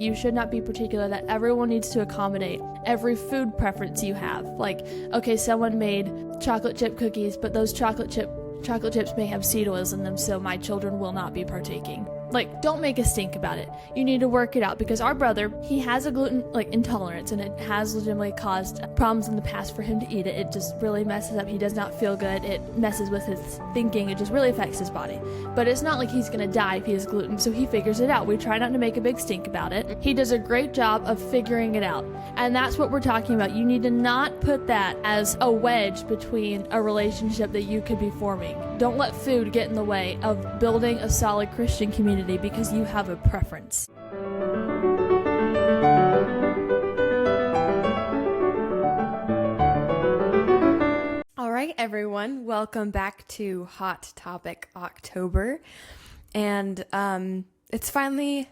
You should not be particular that everyone needs to accommodate every food preference you have. Like, okay, someone made chocolate chip cookies, but those chocolate chips may have seed oils in them, so my children will not be partaking. Like, don't make a stink about it. You need to work it out, because our brother, he has a gluten intolerance, and it has legitimately caused problems in the past for him to eat it. It just really messes up. He does not feel good. It messes with his thinking. It just really affects his body. But it's not like he's gonna die if he has gluten, so he figures it out. We try not to make a big stink about it. He does a great job of figuring it out. And that's what we're talking about. You need to not put that as a wedge between a relationship that you could be forming. Don't let food get in the way of building a solid Christian community because you have a preference. All right, everyone, welcome back to Hot Topic October. And it's finally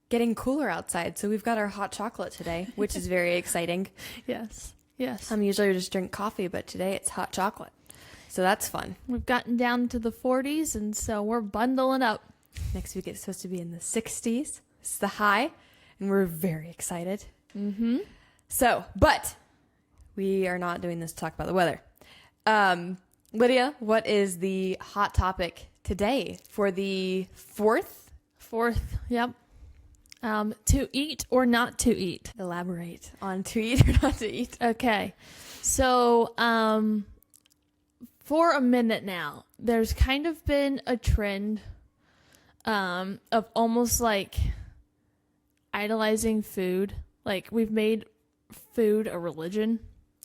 getting cooler outside, so we've got our hot chocolate today, which is very exciting. Yes. Usually I just drink coffee, but today it's hot chocolate. So that's fun. We've gotten down to the 40s, and so we're bundling up. Next week it's supposed to be in the 60s. It's the high, and we're very excited. Mm-hmm. So, but we are not doing this to talk about the weather. Lydia, what is the hot topic today for the 4th? 4th, yep. To eat or not to eat. Elaborate on to eat or not to eat. Okay. So, for a minute now, there's kind of been a trend of almost like idolizing food. Like, we've made food a religion,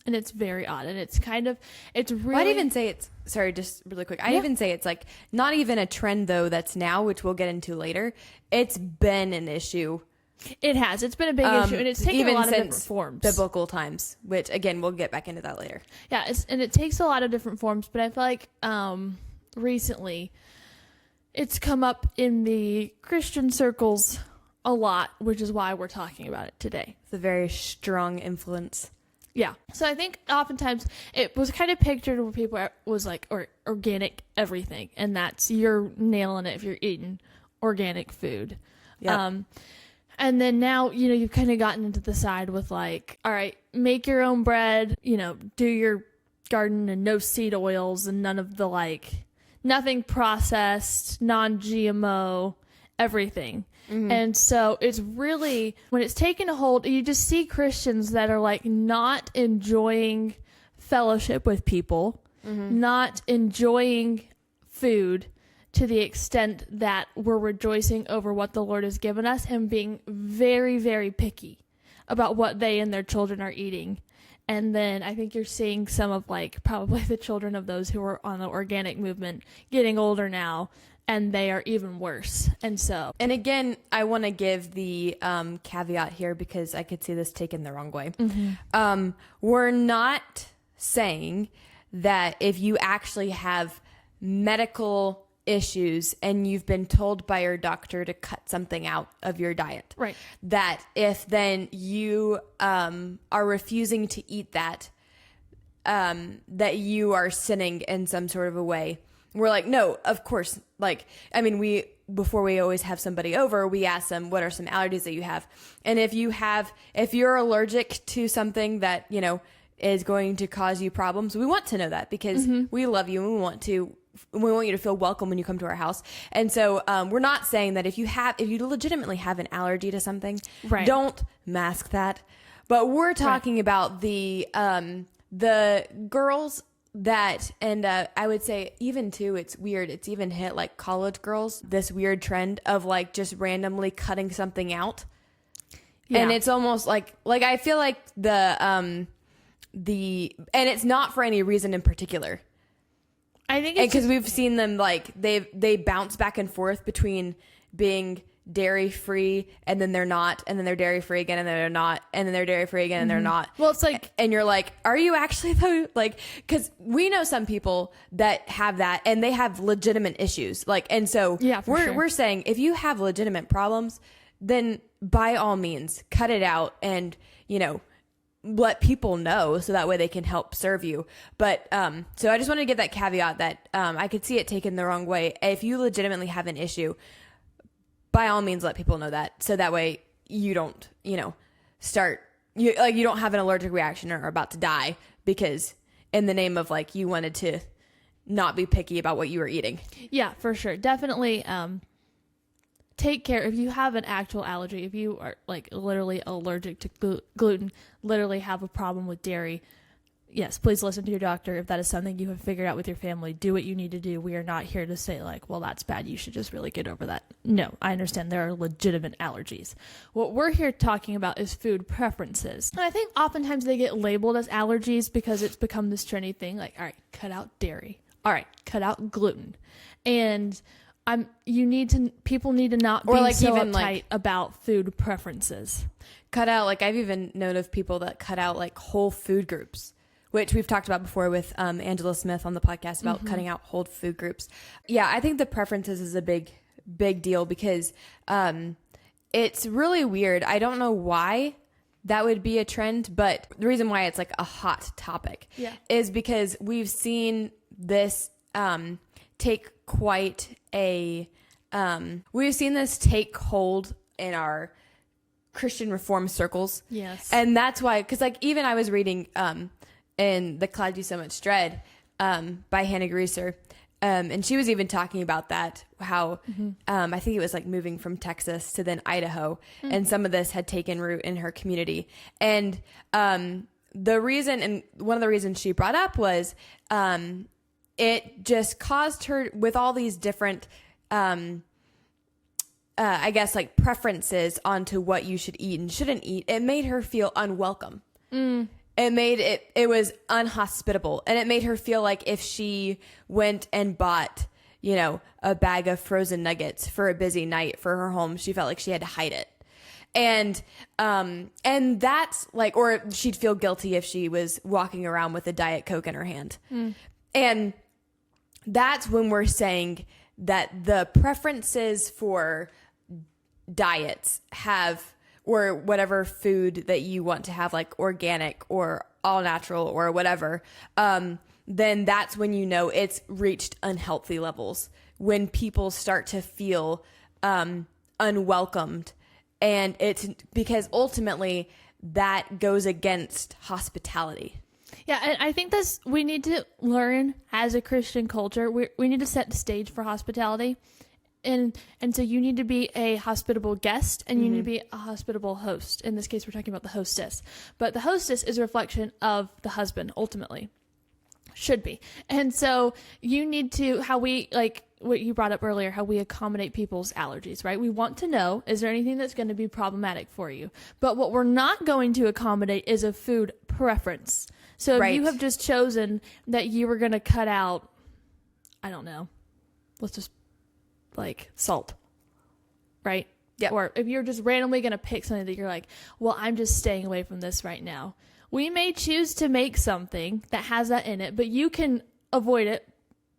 and it's very odd. And it's really... Well, I'd even say it's, sorry, just really quick. I'd even say it's like not even a trend though that's now, which we'll get into later. It's been an issue. It has. It's been a big issue, and it's taken a lot of different forms. Biblical times, which again, we'll get back into that later. Yeah, and it takes a lot of different forms, but I feel like recently it's come up in the Christian circles a lot, which is why we're talking about it today. It's a very strong influence. Yeah. So I think oftentimes it was kind of pictured where people was like, or organic everything, and that's, you're nailing it if you're eating organic food. Yep. And then now, you've kind of gotten into the side with like, all right, make your own bread, do your garden and no seed oils and none of the nothing processed, non-GMO, everything. Mm-hmm. And so it's really, when it's taken a hold, you just see Christians that are not enjoying fellowship with people, not enjoying food to the extent that we're rejoicing over what the Lord has given us, and being very, very picky about what they and their children are eating. And then I think you're seeing some of probably the children of those who are on the organic movement getting older now, and they are even worse. And again, I want to give the caveat here, because I could see this taken the wrong way. Mm-hmm. We're not saying that if you actually have medical issues and you've been told by your doctor to cut something out of your diet, right, that if then you are refusing to eat that you are sinning in some sort of a way. We're like, no, of course. Before we always have somebody over, we ask them, what are some allergies that you have? And if you're allergic to something that, is going to cause you problems, we want to know that, because we love you, and we want you to feel welcome when you come to our house. And so we're not saying that if you legitimately have an allergy to something, right, don't mask that. But we're talking about the girls that, and I would say even too, it's weird. It's even hit college girls, this weird trend of just randomly cutting something out. Yeah. And it's almost like I feel like and it's not for any reason in particular. I think it's because we've seen them they bounce back and forth between being dairy free, and then they're not, and then they're dairy free again, and then they're not, and then they're dairy free again, and they're not. Well, it's and you're like, are you actually though? Because we know some people that have that, and they have legitimate issues. And so we're saying, if you have legitimate problems, then by all means cut it out, and let people know, so that way they can help serve you. But so I just wanted to give that caveat that I could see it taken the wrong way. If you legitimately have an issue, by all means let people know that, so that way you don't, you don't have an allergic reaction or are about to die because in the name of like you wanted to not be picky about what you were eating. Yeah, for sure. Definitely take care. If you have an actual allergy, if you are like literally allergic to gluten, literally have a problem with dairy, yes, please listen to your doctor. If that is something you have figured out with your family, do what you need to do. We are not here to say like, well, that's bad, you should just really get over that. No, I understand there are legitimate allergies. What we're here talking about is food preferences. And I think oftentimes they get labeled as allergies because it's become this trendy thing. Like, all right, cut out dairy. All right, cut out gluten. And people need to not be like so uptight like, about food preferences. Cut out, like I've even known of people that cut out like whole food groups, which we've talked about before with Angela Smith on the podcast about cutting out whole food groups. Yeah, I think the preferences is a big deal because it's really weird. I don't know why that would be a trend, but the reason why it's like a hot topic is because we've seen this take hold in our Christian reform circles. Yes. And that's why, because like even I was reading in The Cloud You So Much Dread by Hannah Greaser, and she was even talking about that, how I think it was like moving from Texas to then Idaho, and some of this had taken root in her community. And one of the reasons she brought up was it just caused her with all these different I guess like preferences onto what you should eat and shouldn't eat. It made her feel unwelcome. It was unhospitable, and it made her feel like if she went and bought, a bag of frozen nuggets for a busy night for her home, she felt like she had to hide it. And that's like, or she'd feel guilty if she was walking around with a Diet Coke in her hand. And that's when we're saying that the preferences for diets or whatever food that you want to have, like organic or all natural or whatever, then that's when it's reached unhealthy levels, when people start to feel unwelcomed. And it's because ultimately that goes against hospitality. Yeah, and I think we need to learn as a Christian culture, we need to set the stage for hospitality. And so you need to be a hospitable guest, and you need to be a hospitable host. In this case, we're talking about the hostess. But the hostess is a reflection of the husband, ultimately. Should be. And so you need to, how we, like what you brought up earlier, how we accommodate people's allergies, right? We want to know, is there anything that's going to be problematic for you? But what we're not going to accommodate is a food preference. So if you have just chosen that you were going to cut out, I don't know, let's just like salt, right? Yeah. Or if you're just randomly going to pick something that you're like, well, I'm just staying away from this right now. We may choose to make something that has that in it, but you can avoid it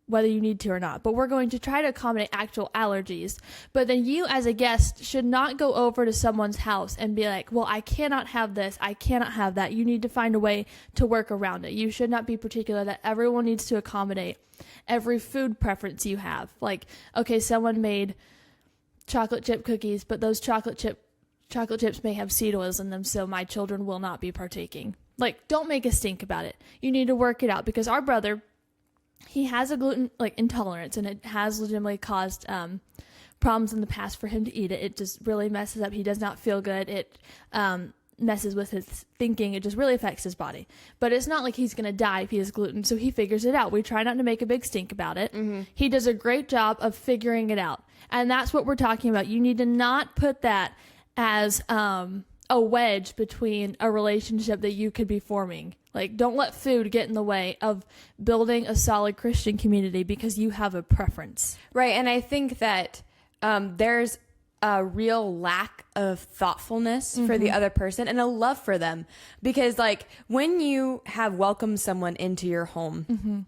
whether you need to or not. But we're going to try to accommodate actual allergies. But then you as a guest should not go over to someone's house and be like, well, I cannot have this, I cannot have that. You need to find a way to work around it. You should not be particular that everyone needs to accommodate every food preference you have. Like, okay, someone made chocolate chip cookies, but those chocolate chips may have seed oils in them, so my children will not be partaking. Like, don't make a stink about it. You need to work it out, because our brother, he has a gluten intolerance, and it has legitimately caused problems in the past for him to eat it. It just really messes up. He does not feel good. It messes with his thinking. It just really affects his body. But it's not like he's going to die if he has gluten, so he figures it out. We try not to make a big stink about it. He does a great job of figuring it out. And that's what we're talking about. You need to not put that as a wedge between a relationship that you could be forming. Like, don't let food get in the way of building a solid Christian community because you have a preference. Right. And I think that there's a real lack of thoughtfulness for the other person and a love for them. Because, like, when you have welcomed someone into your home,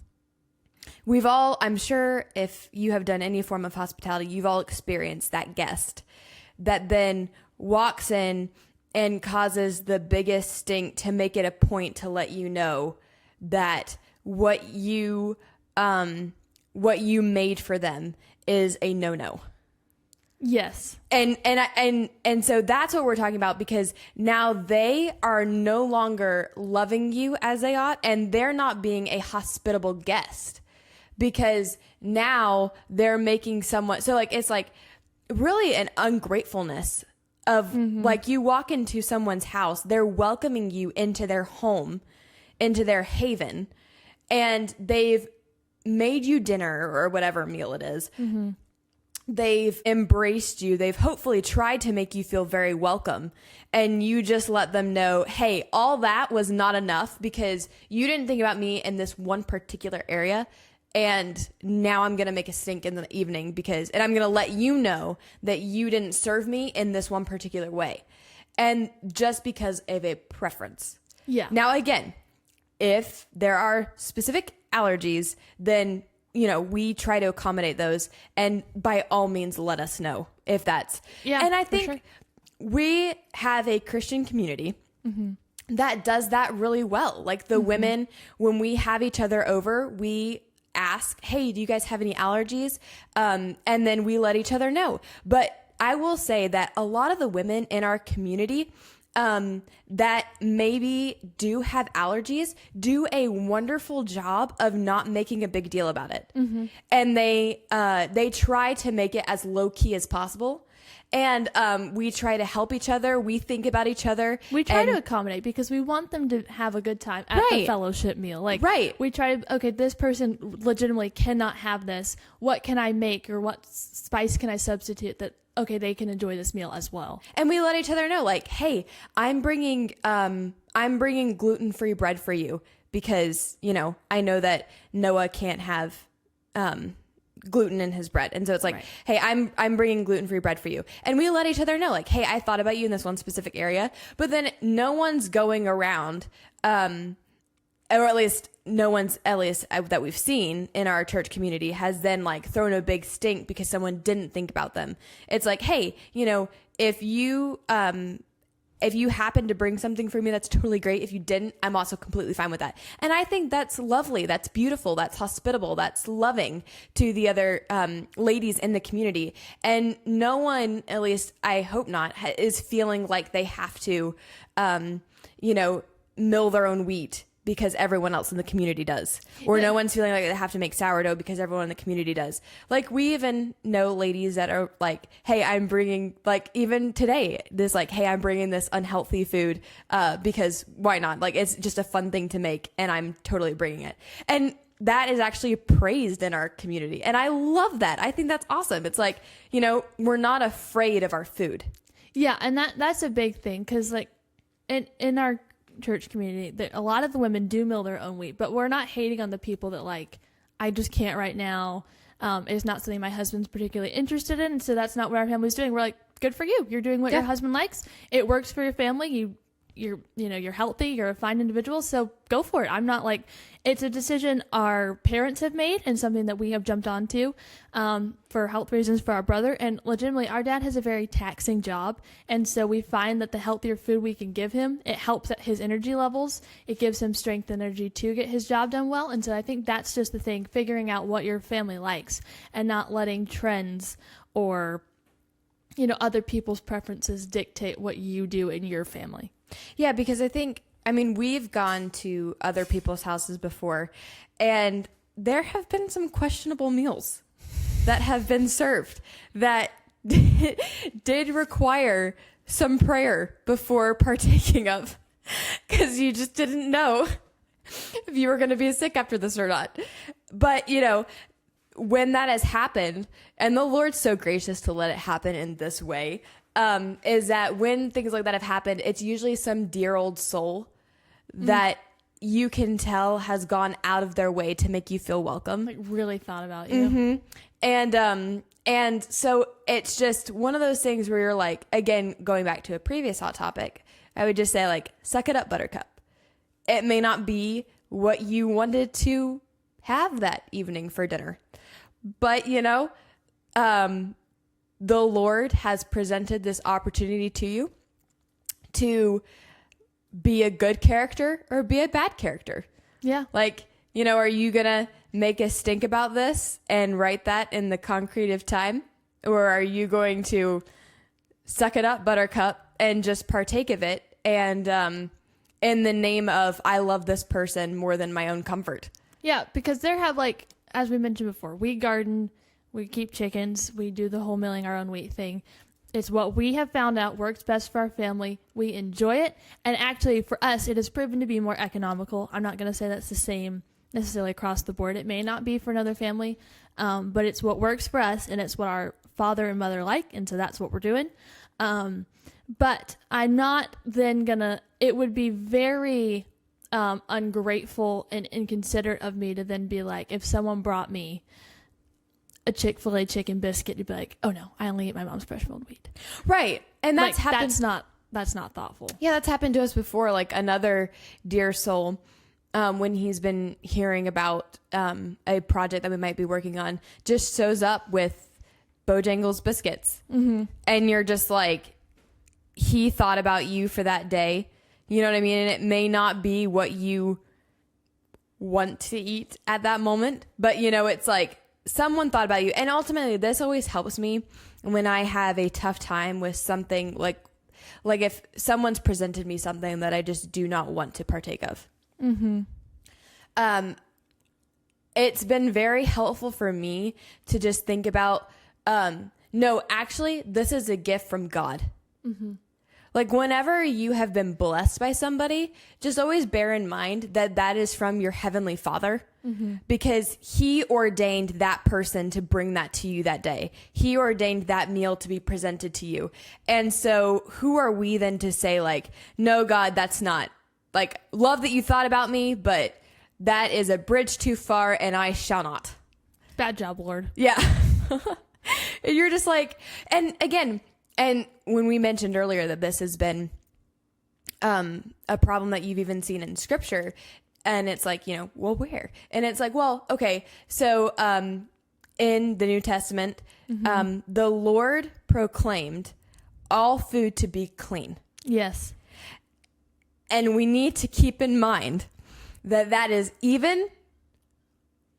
we've all, I'm sure if you have done any form of hospitality, you've all experienced that guest that then walks in and causes the biggest stink to make it a point to let you know that what you made for them is a no-no. Yes. And so that's what we're talking about, because now they are no longer loving you as they ought, and they're not being a hospitable guest, because now they're making someone, so like it's like really an ungratefulness of like, you walk into someone's house, they're welcoming you into their home, into their haven, and they've made you dinner or whatever meal it is. They've embraced you. They've hopefully tried to make you feel very welcome. And you just let them know, hey, all that was not enough because you didn't think about me in this one particular area. And now I'm going to make a stink in the evening and I'm going to let you know that you didn't serve me in this one particular way. And just because of a preference. Yeah. Now, again, if there are specific allergies, then we try to accommodate those, and by all means, let us know if that's. Yeah. And I think we have a Christian community that does that really well. Like the women, when we have each other over, we ask, hey, do you guys have any allergies? And then we let each other know. But I will say that a lot of the women in our community that maybe do have allergies do a wonderful job of not making a big deal about it. And they try to make it as low key as possible. And we try to help each other. We think about each other. We try to accommodate because we want them to have a good time at the fellowship meal. Like, we try to, okay, this person legitimately cannot have this. What can I make, or what spice can I substitute that, okay, they can enjoy this meal as well. And we let each other know, like, hey, I'm bringing gluten-free bread for you because, I know that Noah can't have gluten in his bread. And so it's like, hey, I'm bringing gluten-free bread for you. And we let each other know, like, hey, I thought about you in this one specific area, but then no one's going around, or at least no one's, that we've seen in our church community, has then like thrown a big stink because someone didn't think about them. It's like, hey, if you happen to bring something for me, that's totally great. If you didn't, I'm also completely fine with that. And I think that's lovely. That's beautiful. That's hospitable. That's loving to the other ladies in the community. And no one, at least I hope not, is feeling like they have to, mill their own wheat because everyone else in the community does. Or no one's feeling like they have to make sourdough because everyone in the community does. Like, we even know ladies that are like, hey, I'm bringing, like, even today, this, like, hey, I'm bringing this unhealthy food because why not? Like, it's just a fun thing to make, and I'm totally bringing it. And that is actually praised in our community. And I love that. I think that's awesome. It's like, we're not afraid of our food. Yeah, and that's a big thing, because, like, in our church community, a lot of the women do mill their own wheat, but we're not hating on the people that, like, I just can't right now. It's not something my husband's particularly interested in, so that's not what our family's doing. We're like, good for you. You're doing what your husband likes. It works for your family. You're healthy. You're a fine individual, so go for it. I'm not like, it's a decision our parents have made and something that we have jumped onto for health reasons for our brother. And legitimately, our dad has a very taxing job, and so we find that the healthier food we can give him, it helps at his energy levels. It gives him strength and energy to get his job done well. And so I think that's just the thing, figuring out what your family likes and not letting trends or other people's preferences dictate what you do in your family. Yeah, because we've gone to other people's houses before, and there have been some questionable meals that have been served that did require some prayer before partaking of, because you just didn't know if you were going to be sick after this or not. But, when that has happened, and the Lord's so gracious to let it happen in this way, is that when things like that have happened, it's usually some dear old soul that you can tell has gone out of their way to make you feel welcome. Like, really thought about you. And so it's just one of those things where you're like, again, going back to a previous hot topic, I would just say, like, suck it up, buttercup. It may not be what you wanted to have that evening for dinner, but the Lord has presented this opportunity to you to be a good character or be a bad character. Yeah. Like, are you going to make a stink about this and write that in the concrete of time? Or are you going to suck it up, buttercup, and just partake of it? And in the name of, I love this person more than my own comfort. Yeah, because there have, like, as we mentioned before, we garden, we keep chickens, we do the whole milling our own wheat thing. It's what we have found out works best for our family. We enjoy it. And actually, for us, it has proven to be more economical. I'm not going to say that's the same necessarily across the board. It may not be for another family, but it's what works for us, and it's what our father and mother like, and so that's what we're doing. But I'm not then gonna, it would be very ungrateful and inconsiderate of me to then be like, if someone brought me a Chick-fil-A chicken biscuit, to be like, oh no, I only eat my mom's fresh milled wheat. Right. And that's like, happened. That's not thoughtful. Yeah, that's happened to us before. Like another dear soul, when he's been hearing about a project that we might be working on, just shows up with Bojangles biscuits. Mm-hmm. And you're just like, he thought about you for that day. You know what I mean? And it may not be what you want to eat at that moment, but you know, it's like someone thought about you. And ultimately, this always helps me when I have a tough time with something, like if someone's presented me something that I just do not want to partake of. Mm-hmm. It's been very helpful for me to just think about, no, actually, this is a gift from God. Mm-hmm. Like whenever you have been blessed by somebody, just always bear in mind that that is from your heavenly Father, mm-hmm. because he ordained that person to bring that to you that day. He ordained that meal to be presented to you. And so who are we then to say like, no, God, that's not, like, love that you thought about me, but that is a bridge too far and I shall not. Bad job, Lord. Yeah. You're just like, and again, and when we mentioned earlier that this has been a problem that you've even seen in scripture, and it's like, you know, well, where? And it's like, well, okay, so in the New Testament, mm-hmm. The Lord proclaimed all food to be clean. Yes. And we need to keep in mind that that is even, you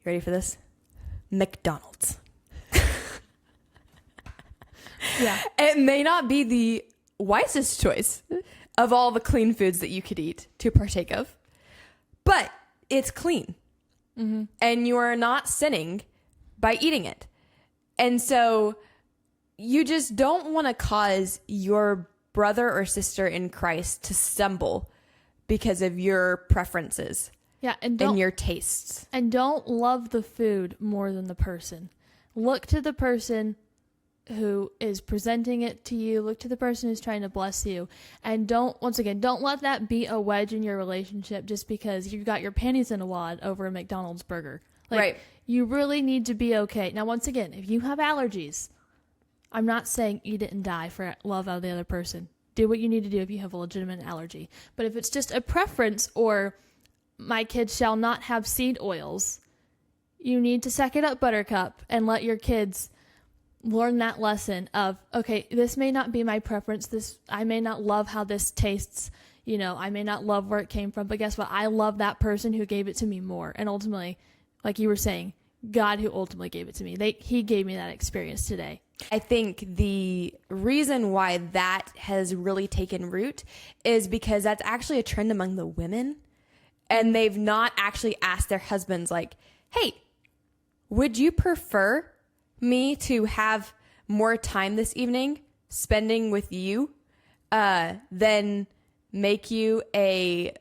ready for this? McDonald's. Yeah. It may not be the wisest choice of all the clean foods that you could eat to partake of, but it's clean. Mm-hmm. And you are not sinning by eating it. And so you just don't want to cause your brother or sister in Christ to stumble because of your preferences. Yeah, and your tastes. And don't love the food more than the person. Look to the person who is presenting it to you. Look to the person who's trying to bless you. And don't let that be a wedge in your relationship just because you got your panties in a wad over a McDonald's burger. Like, right. You really need to be okay. Now, once again, if you have allergies, I'm not saying eat it and die for love of the other person. Do what you need to do if you have a legitimate allergy. But if it's just a preference, or my kids shall not have seed oils, you need to suck it up, buttercup, and let your kids learn that lesson of, okay, this may not be my preference. I may not love how this tastes. You know, I may not love where it came from, but guess what? I love that person who gave it to me more. And ultimately, like you were saying, God who ultimately gave it to me. He gave me that experience today. I think the reason why that has really taken root is because that's actually a trend among the women. And they've not actually asked their husbands like, hey, would you prefer me to have more time this evening spending with you than make you a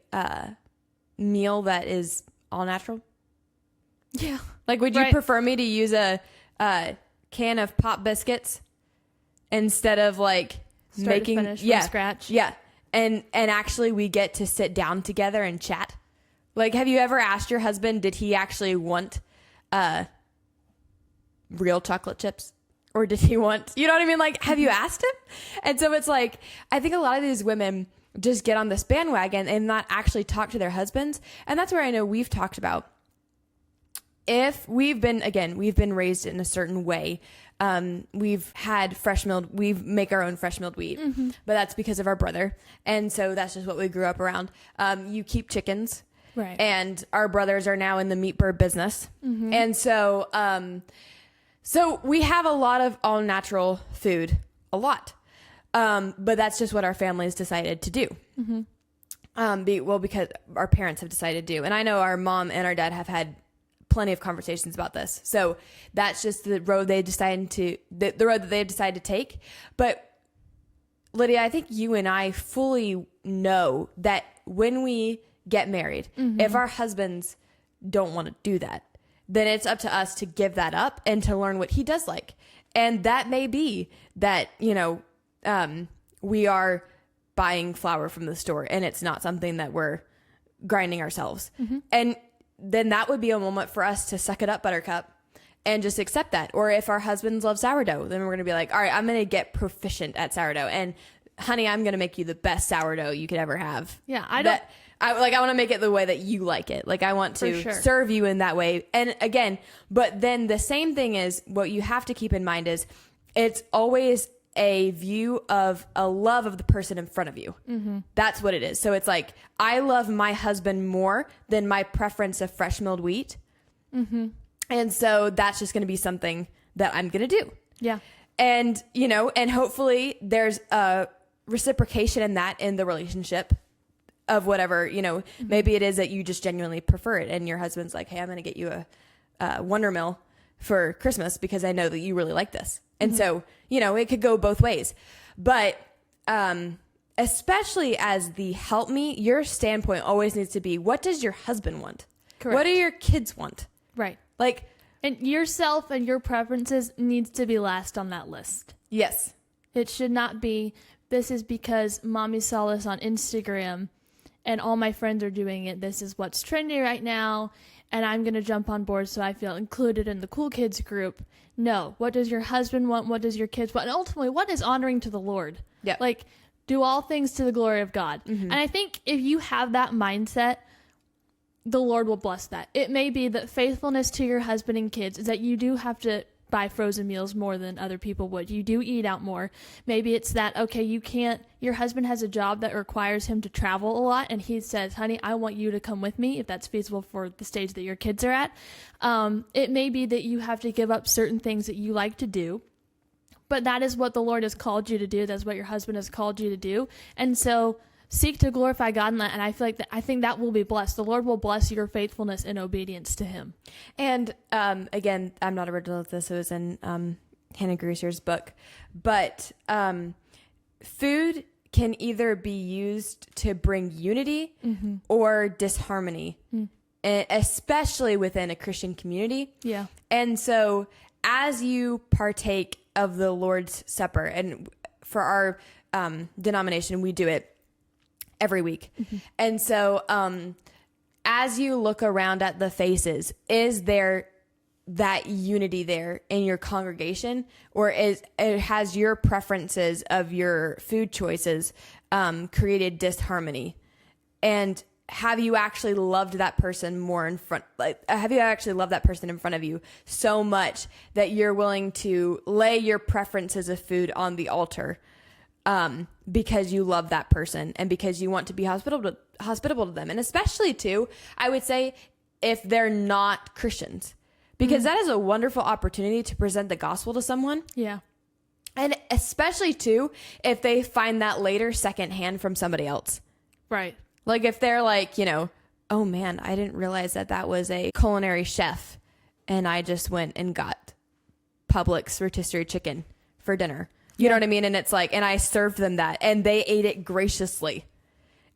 meal that is all natural? Yeah. Like, would you prefer me to use a can of pop biscuits instead of like making from scratch? Yeah. And actually we get to sit down together and chat. Like, have you ever asked your husband, did he actually want real chocolate chips? Or did he want, you know what I mean? Like, have you asked him? And so it's like, I think a lot of these women just get on this bandwagon and not actually talk to their husbands. And that's where I know we've talked about, if we've been raised in a certain way. We've had we make our own fresh milled wheat, mm-hmm. but that's because of our brother. And so that's just what we grew up around. You keep chickens. Right. And our brothers are now in the meat bird business. Mm-hmm. And so, So we have a lot of all natural food, a lot. But that's just what our families decided to do. Because our parents have decided to do. And I know our mom and our dad have had plenty of conversations about this. So that's just the road they decided to, the road that they decided to take. But Lydia, I think you and I fully know that when we get married, if our husbands don't want to do that, then it's up to us to give that up and to learn what he does like. And that may be that, we are buying flour from the store and it's not something that we're grinding ourselves. And then that would be a moment for us to suck it up, buttercup, and just accept that. Or if our husbands love sourdough, then we're going to be like, all right, I'm going to get proficient at sourdough. And honey, I'm going to make you the best sourdough you could ever have. Yeah. I want to make it the way that you like it. Like I want to serve you in that way. And again, but then the same thing is what you have to keep in mind is it's always a view of a love of the person in front of you. That's what it is. So it's like, I love my husband more than my preference of fresh milled wheat. And so that's just going to be something that I'm going to do. Yeah. And, and hopefully there's a reciprocation in that in the relationship of whatever, maybe it is that you just genuinely prefer it. And your husband's like, hey, I'm going to get you a Wonder Mill for Christmas because I know that you really like this. And so, it could go both ways. But especially as the help me, your standpoint always needs to be, what does your husband want? Correct. What do your kids want? Right. Like, and yourself and your preferences needs to be last on that list. Yes. It should not be, this is because mommy saw this on Instagram and all my friends are doing it. This is what's trendy right now. And I'm going to jump on board so I feel included in the cool kids group. No. What does your husband want? What does your kids want? And ultimately, what is honoring to the Lord? Yeah. Like, do all things to the glory of God. And I think if you have that mindset, the Lord will bless that. It may be that faithfulness to your husband and kids is that you do have to buy frozen meals more than other people would. You do eat out more. Maybe it's that, okay, your husband has a job that requires him to travel a lot, and he says, honey, I want you to come with me if that's feasible for the stage that your kids are at. It may be that you have to give up certain things that you like to do, but that is what the Lord has called you to do. That's what your husband has called you to do. And so seek to glorify God in that. And I feel like I think that will be blessed. The Lord will bless your faithfulness and obedience to him. And again, I'm not original with this. It was in Hannah Greaser's book. But food can either be used to bring unity or disharmony, especially within a Christian community. Yeah. And so as you partake of the Lord's Supper, and for our denomination, we do it every week. And so as you look around at the faces, is there that unity there in your congregation, or has your preferences of your food choices created disharmony? And have you actually loved that person more in front? Like, have you actually loved that person in front of you so much that you're willing to lay your preferences of food on the altar? Because you love that person and because you want to be hospitable to them. And especially too, I would say if they're not Christians, because that is a wonderful opportunity to present the gospel to someone. Yeah. And especially too, if they find that later secondhand from somebody else. Right. Like if they're like, oh man, I didn't realize that was a culinary chef and I just went and got Publix rotisserie chicken for dinner. You know what I mean? And it's like, and I served them that and they ate it graciously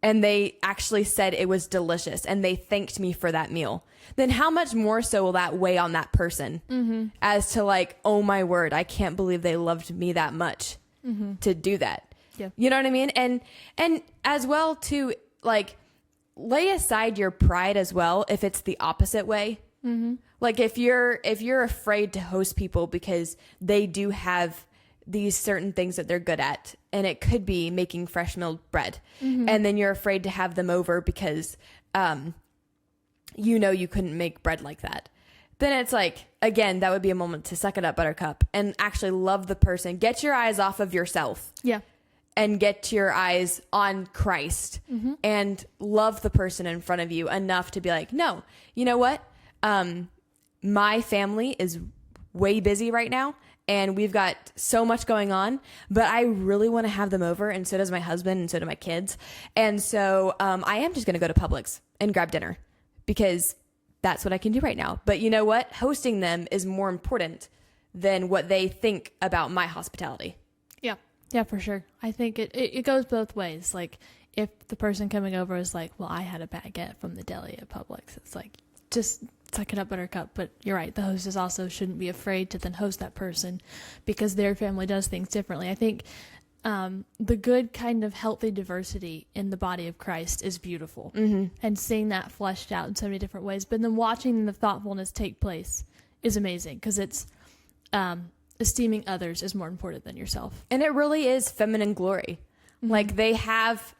and they actually said it was delicious and they thanked me for that meal. Then how much more so will that weigh on that person as to like, oh my word, I can't believe they loved me that much to do that. Yeah. You know what I mean? And as well to like lay aside your pride as well. If it's the opposite way, like if you're afraid to host people because they do have these certain things that they're good at, and it could be making fresh milled bread. And then you're afraid to have them over because, you couldn't make bread like that. Then it's like, again, that would be a moment to suck it up, buttercup, and actually love the person. Get your eyes off of yourself. Yeah. And get your eyes on Christ and love the person in front of you enough to be like, no, you know what? My family is way busy right now and we've got so much going on, but I really want to have them over, and so does my husband and so do my kids. And so I am just going to go to Publix and grab dinner because that's what I can do right now. But you know what? Hosting them is more important than what they think about my hospitality. Yeah. Yeah, for sure. I think it goes both ways. Like, if the person coming over is like, well, I had a baguette from the deli at Publix, it's like, just suck it up, buttercup. But you're right. The hostess also shouldn't be afraid to then host that person because their family does things differently. I think the good kind of healthy diversity in the body of Christ is beautiful, and seeing that fleshed out in so many different ways. But then watching the thoughtfulness take place is amazing because it's esteeming others is more important than yourself. And it really is feminine glory. Like they have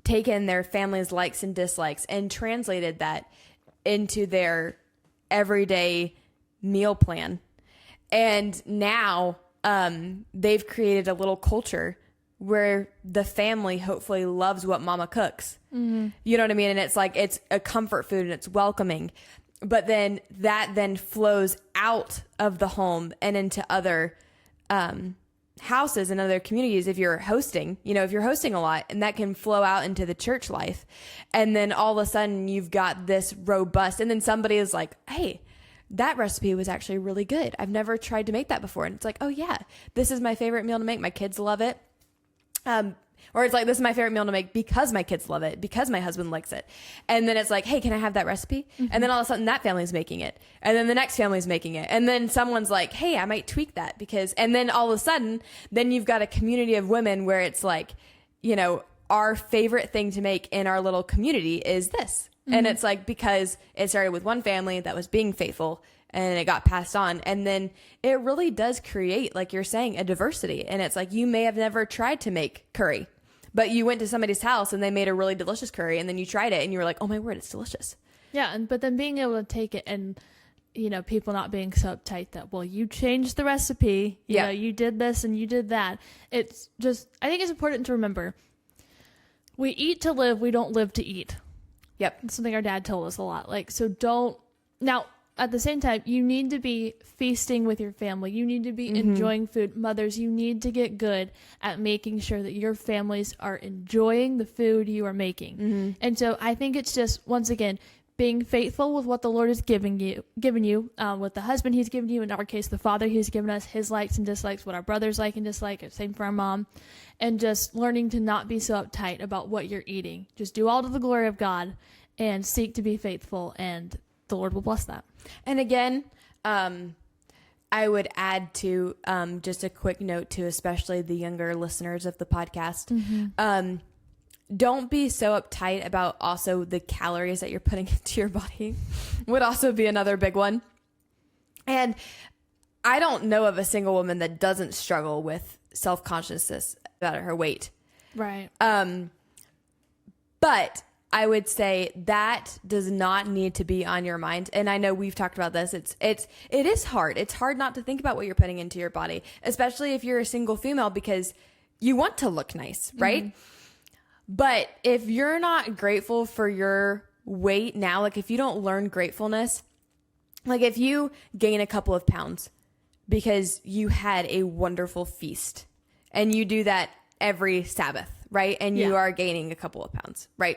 taken their family's likes and dislikes and translated that into their everyday meal plan. And now they've created a little culture where the family hopefully loves what mama cooks. You know what I mean? And it's like, it's a comfort food and it's welcoming. But then that then flows out of the home and into other houses and other communities. If you're hosting, if you're hosting a lot, and that can flow out into the church life. And then all of a sudden you've got this robust, and then somebody is like, hey, that recipe was actually really good. I've never tried to make that before. And it's like, oh yeah, this is my favorite meal to make. My kids love it. Or it's like, this is my favorite meal to make because my kids love it, because my husband likes it. And then it's like, hey, can I have that recipe? And then all of a sudden that family's making it. And then the next family's making it. And then someone's like, hey, I might tweak that and then all of a sudden, then you've got a community of women where it's like, our favorite thing to make in our little community is this. And it's like, because it started with one family that was being faithful and it got passed on. And then it really does create, like you're saying, a diversity. And it's like, you may have never tried to make curry, but you went to somebody's house and they made a really delicious curry, and then you tried it and you were like, oh my word, it's delicious. Yeah. But then being able to take it and, people not being so uptight that, well, you changed the recipe, you know, you did this and you did that. It's just, I think it's important to remember, we eat to live, we don't live to eat. Yep. It's something our dad told us a lot. Like, so don't, now, at the same time, you need to be feasting with your family. You need to be enjoying food. Mothers, you need to get good at making sure that your families are enjoying the food you are making. And so I think it's just, once again, being faithful with what the Lord has given you, with the husband he's given you, in our case, the father he's given us, his likes and dislikes, what our brothers like and dislike, same for our mom, and just learning to not be so uptight about what you're eating. Just do all to the glory of God and seek to be faithful, and the Lord will bless that. And again, I would add to just a quick note to especially the younger listeners of the podcast. Don't be so uptight about also the calories that you're putting into your body. Would also be another big one. And I don't know of a single woman that doesn't struggle with self-consciousness about her weight. Right. But I would say that does not need to be on your mind. And I know we've talked about this. It is hard. It's hard not to think about what you're putting into your body, especially if you're a single female, because you want to look nice, right? But if you're not grateful for your weight now, like if you don't learn gratefulness, like if you gain a couple of pounds because you had a wonderful feast, and you do that every Sabbath, right? And you are gaining a couple of pounds, right?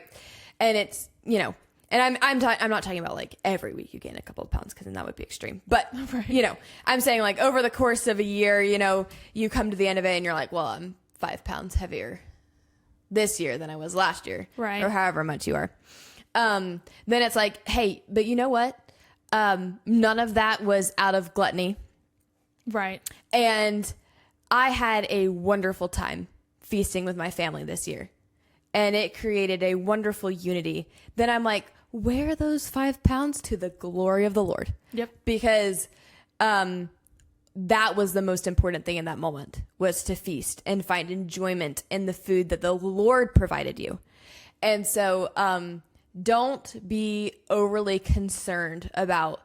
And it's, and I'm not talking about like every week you gain a couple of pounds, because then that would be extreme. But, I'm saying like over the course of a year, you come to the end of it and you're like, well, I'm 5 pounds heavier this year than I was last year. Right. Or however much you are. Then it's like, hey, but you know what? None of that was out of gluttony. Right. And I had a wonderful time feasting with my family this year. And it created a wonderful unity. Then I'm like, wear those 5 pounds to the glory of the Lord. Yep. Because that was the most important thing in that moment, was to feast and find enjoyment in the food that the Lord provided you. And so don't be overly concerned about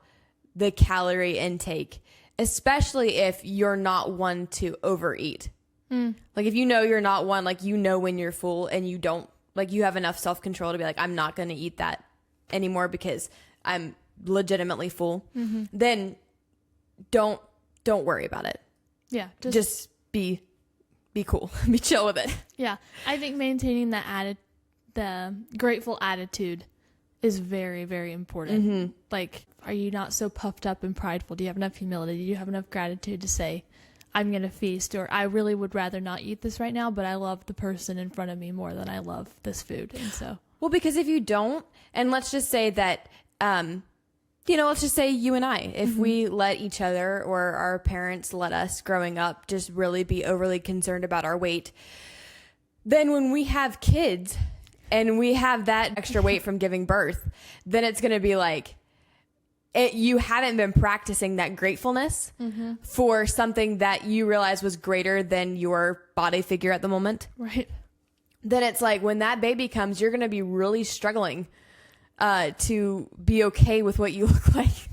the calorie intake, especially if you're not one to overeat. Like if you're not one, like when you're full and you don't, like you have enough self-control to be like, I'm not going to eat that anymore because I'm legitimately full, then don't worry about it. Yeah. Just be cool. Be chill with it. Yeah. I think maintaining the grateful attitude is very, very important. Mm-hmm. Like, are you not so puffed up and prideful? Do you have enough humility? Do you have enough gratitude to say, I'm going to feast, or I really would rather not eat this right now, but I love the person in front of me more than I love this food. And so, well, because if you don't, and let's just say that, let's just say you and I, if we let each other or our parents let us growing up just really be overly concerned about our weight, then when we have kids and we have that extra weight from giving birth, then it's going to be like, you haven't been practicing that gratefulness for something that you realize was greater than your body figure at the moment. right. Then it's like when that baby comes, you're going to be really struggling to be okay with what you look like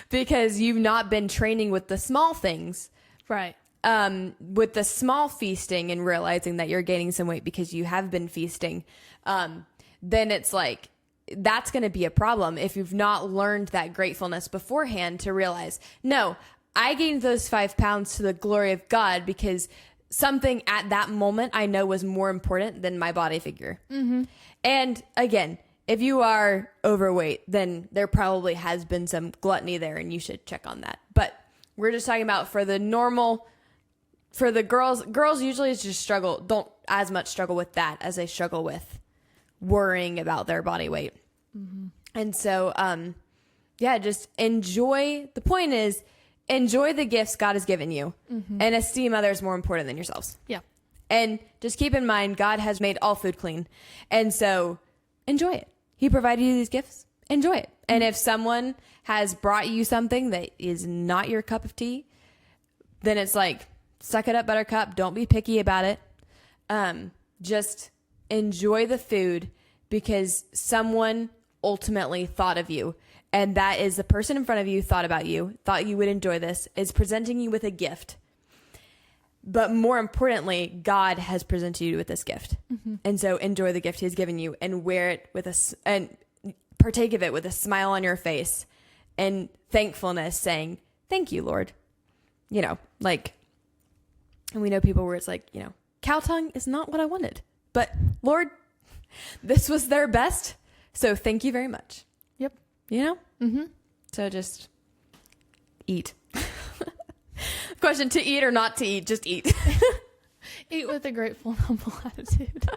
because you've not been training with the small things. Right. With the small feasting and realizing that you're gaining some weight because you have been feasting. Then it's like, that's going to be a problem if you've not learned that gratefulness beforehand to realize, no, I gained those 5 pounds to the glory of God because something at that moment I know was more important than my body figure. Mm-hmm. And again, if you are overweight, then there probably has been some gluttony there and you should check on that. But we're just talking about for the normal, for the girls usually just don't as much struggle with that as they struggle with worrying about their body weight. Mm-hmm. And so, just enjoy. The point is, enjoy the gifts God has given you and esteem others more important than yourselves. Yeah. And just keep in mind, God has made all food clean. And so enjoy it. He provided you these gifts. Enjoy it. And if someone has brought you something that is not your cup of tea, then it's like, suck it up, buttercup. Don't be picky about it. Just enjoy the food because someone ultimately thought of you. And that is the person in front of you thought about you, thought you would enjoy this, is presenting you with a gift. But more importantly, God has presented you with this gift. Mm-hmm. And so enjoy the gift he has given you and wear it and partake of it with a smile on your face and thankfulness saying, thank you, Lord. And we know people where it's like, cow tongue is not what I wanted, but Lord, this was their best. So thank you very much. Yep. Mm-hmm. So just eat. Question, to eat or not to eat, just eat. Eat with a grateful, humble attitude.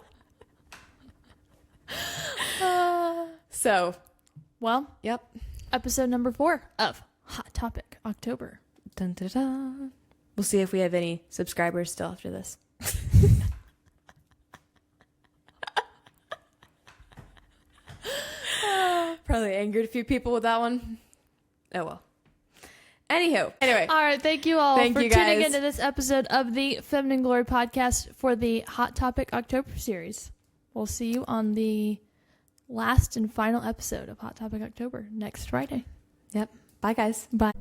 Yep. Episode number 4 of Hot Topic October. Dun, dun, dun. We'll see if we have any subscribers still after this. Probably angered a few people with that one. Oh well. Anyway. All right. Thank you all for you tuning guys. into this episode of the Feminine Glory podcast for the Hot Topic October series. We'll see you on the last and final episode of Hot Topic October next Friday. Yep. Bye, guys. Bye.